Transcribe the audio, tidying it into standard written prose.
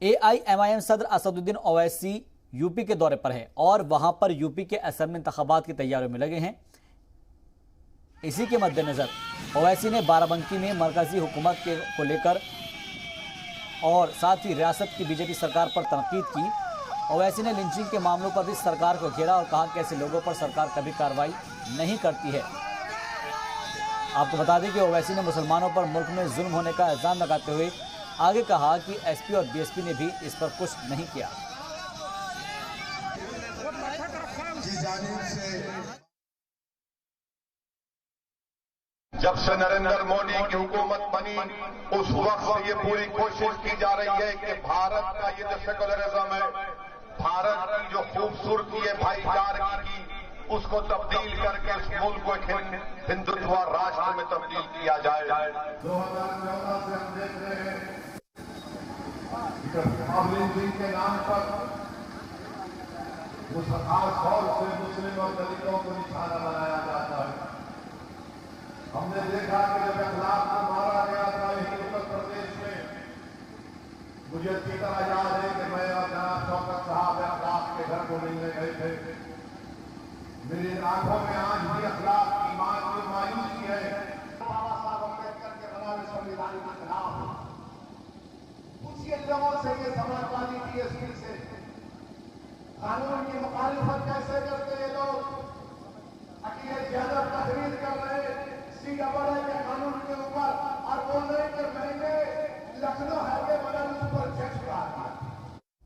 AIMIM सदर Asaduddin Owaisi UP के दौरे पर है और वहां पर यूपी के असेंबली इंतखाबात की तैयारियों में लगे हैं। इसी के मद्देनजर ओवैसी ने बाराबंकी में मरकजी हुकूमत को लेकर और साथ ही रियासत की बीजेपी सरकार पर तनकीद की। ओवैसी ने लिंचिंग के मामलों पर भी सरकार को घेरा और कहा कि ऐसे लोगों पर सरकार कभी कार्रवाई नहीं करती है। आपको बता दें कि ओवैसी ने मुसलमानों पर मुल्क में जुल्म होने का इल्जाम लगाते हुए आगे कहा कि एसपी और बीएसपी ने भी इस पर कुछ नहीं किया। जब से नरेंद्र मोदी की हुकूमत बनी उस वक्त से ये पूरी कोशिश की जा रही है कि भारत का ये जो सेकुलरिज्म है, भारत की जो खूबसूरती है भाईचारे की, उसको तब्दील करके इस मुल्क को एक हिंदुत्व राष्ट्र में तब्दील किया जाए। 2014 से हम देख रहे हैं कि के नाम पर उस खास तौर से मुस्लिम और दलितों को निशाना बनाया जाता है। हमने देखा कि जब इख्लाफ